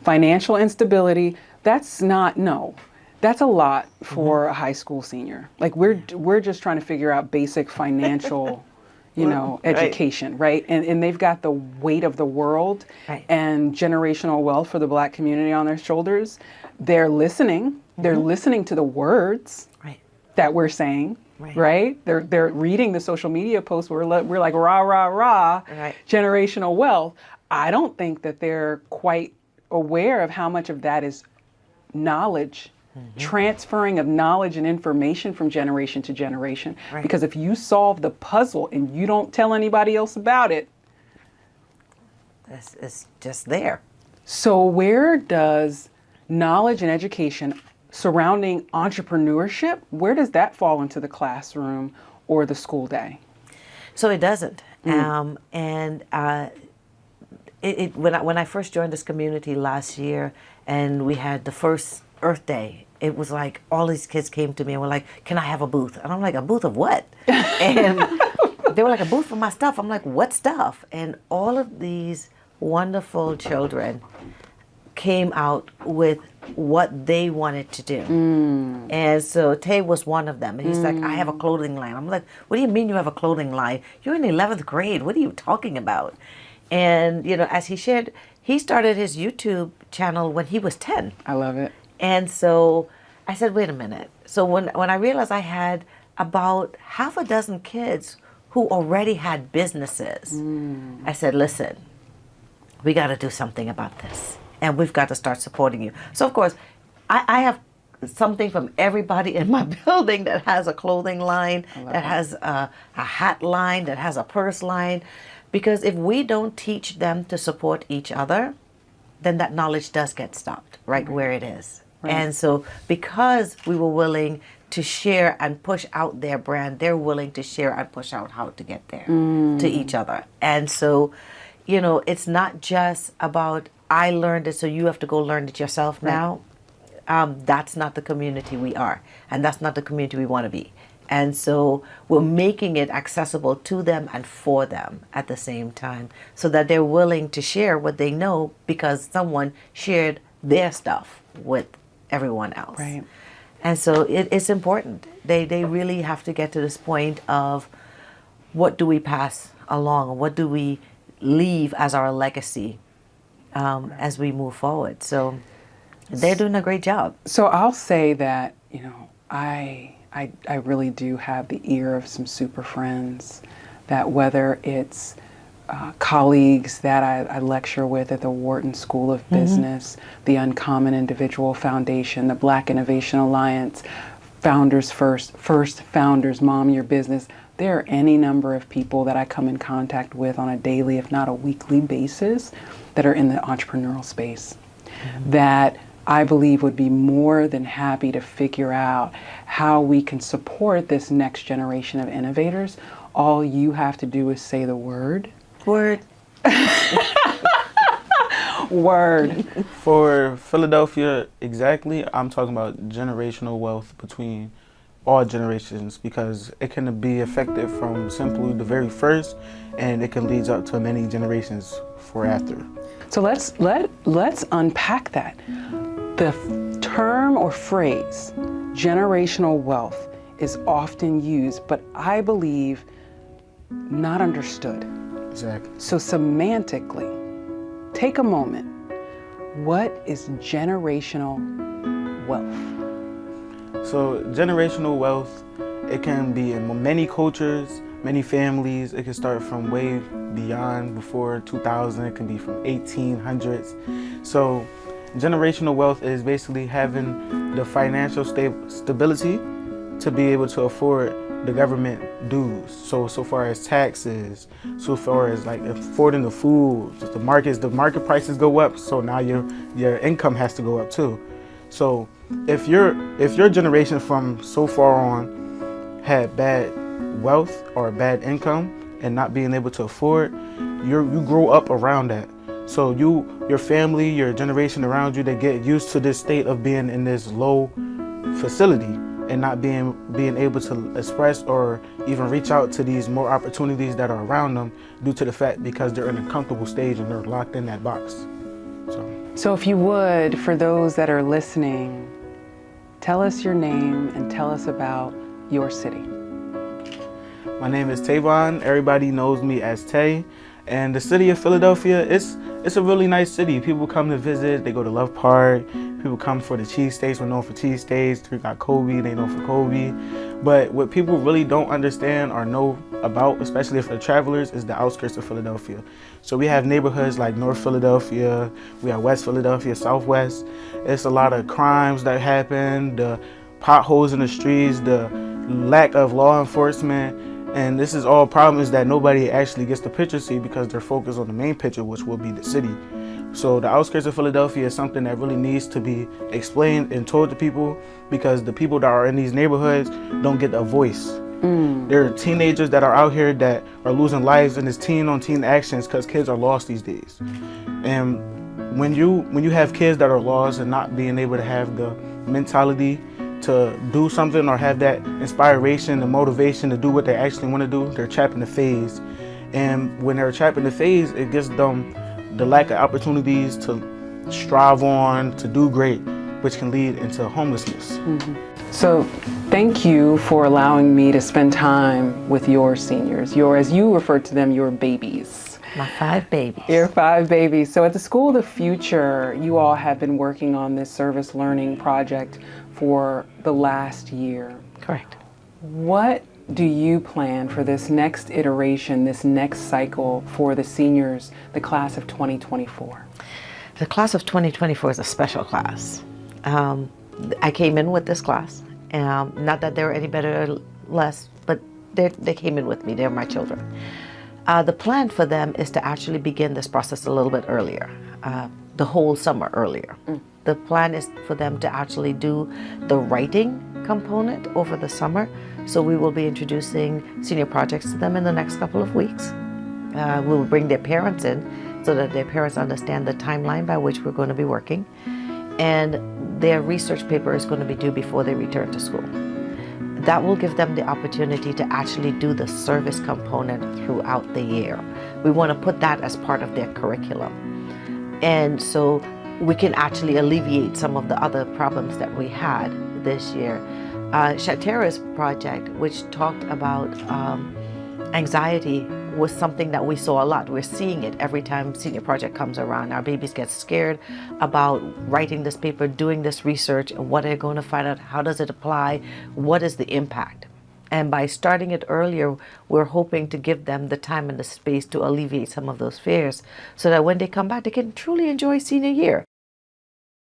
Financial instability, that's not, no. That's a lot for a high school senior. Like we're just trying to figure out basic financial, education, right? And they've got the weight of the world and generational wealth for the Black community on their shoulders. They're listening. They're listening to the words that we're saying, right? They're reading the social media posts. We're like rah rah rah, generational wealth. I don't think that they're quite aware of how much of that is knowledge. Transferring of knowledge and information from generation to generation. Because if you solve the puzzle and you don't tell anybody else about it, it's just there. So where does knowledge and education surrounding entrepreneurship, where does that fall into the classroom or the school day? So it doesn't. When I first joined this community last year and we had the first Earth Day, it was like all these kids came to me and were like, can I have a booth? And I'm like, a booth of what? And they were like, a booth for my stuff. I'm like, what stuff? And all of these wonderful children came out with what they wanted to do. And so Tay was one of them. And he's like, I have a clothing line. I'm like, what do you mean you have a clothing line? You're in 11th grade. What are you talking about? And, as he shared, he started his YouTube channel when he was 10. I love it. And so I said, wait a minute. So when I realized I had about half a dozen kids who already had businesses, I said, listen, we got to do something about this. And we've got to start supporting you. So, of course, I have something from everybody in my building that has a clothing line, that has a hat line, that has a purse line. Because if we don't teach them to support each other, then that knowledge does get stopped right where it is. And so because we were willing to share and push out their brand, they're willing to share and push out how to get there to each other. And so, it's not just about I learned it, so you have to go learn it yourself now. That's not the community we are. And that's not the community we want to be. And so we're making it accessible to them and for them at the same time so that they're willing to share what they know because someone shared their stuff with everyone else. Right. And so it's important. They really have to get to this point of what do we pass along? What do we leave as our legacy as we move forward? So they're doing a great job. So I'll say that, I really do have the ear of some super friends that whether it's colleagues that I lecture with at the Wharton School of Business, the Uncommon Individual Foundation, the Black Innovation Alliance, Founders First Founders, Mom Your Business. There are any number of people that I come in contact with on a daily, if not a weekly basis, that are in the entrepreneurial space that I believe would be more than happy to figure out how we can support this next generation of innovators. All you have to do is say the word. Word. Word. For Philadelphia, exactly, I'm talking about generational wealth between all generations because it can be effective from simply the very first and it can lead up to many generations for after. So let's unpack that. The term or phrase generational wealth is often used, but I believe not understood. Exactly. So semantically, take a moment. What is generational wealth? So generational wealth, it can be in many cultures, many families. It can start from way beyond before 2000. It can be from 1800s. So generational wealth is basically having the financial stability to be able to afford the government dues. So far as taxes, so far as like affording the food, the market prices go up. So now your income has to go up too. So if your generation from so far on had bad wealth or bad income and not being able to afford, you grow up around that. So your family, your generation around you, they get used to this state of being in this low facility and not being able to express or even reach out to these more opportunities that are around them due to the fact because they're in a comfortable stage and they're locked in that box. So So if you would, for those that are listening, tell us your name and tell us about your city. My name is Tev'on. Everybody knows me as Tay. And the city of Philadelphia, it's a really nice city. People come to visit. They go to Love Park. People come for the cheesesteaks. We're known for cheesesteaks. We got Kobe. They know for Kobe. But what people really don't understand or know about, especially for the travelers, is the outskirts of Philadelphia. So we have neighborhoods like North Philadelphia. We have West Philadelphia, Southwest. It's a lot of crimes that happen, the potholes in the streets, the lack of law enforcement. And this is all problems that nobody actually gets the picture see because they're focused on the main picture, which will be the city. So the outskirts of Philadelphia is something that really needs to be explained and told to people because the people that are in these neighborhoods don't get a voice. There are teenagers that are out here that are losing lives in this teen-on-teen actions because kids are lost these days. And when you have kids that are lost and not being able to have the mentality to do something or have that inspiration and motivation to do what they actually want to do, they're trapped in the phase. And when they're trapped in the phase, it gives them the lack of opportunities to strive on, to do great, which can lead into homelessness. So thank you for allowing me to spend time with your seniors, as you refer to them, your babies. My 5 babies. Your 5 babies. So at the School of the Future, you all have been working on this service learning project for the last year. Correct. What do you plan for this next iteration, this next cycle for the seniors, the class of 2024? The class of 2024 is a special class. I came in with this class. Not that they're any better or less, but they came in with me. They're my children. The plan for them is to actually begin this process a little bit earlier, the whole summer earlier. The plan is for them to actually do the writing component over the summer. So we will be introducing senior projects to them in the next couple of weeks. We will bring their parents in so that their parents understand the timeline by which we're going to be working. And their research paper is going to be due before they return to school. That will give them the opportunity to actually do the service component throughout the year. We want to put that as part of their curriculum. And so we can actually alleviate some of the other problems that we had this year. Shatera's project, which talked about anxiety, was something that we saw a lot. We're seeing it every time senior project comes around. Our babies get scared about writing this paper, doing this research, and what are they going to find out? How does it apply? What is the impact? And by starting it earlier, we're hoping to give them the time and the space to alleviate some of those fears so that when they come back, they can truly enjoy senior year.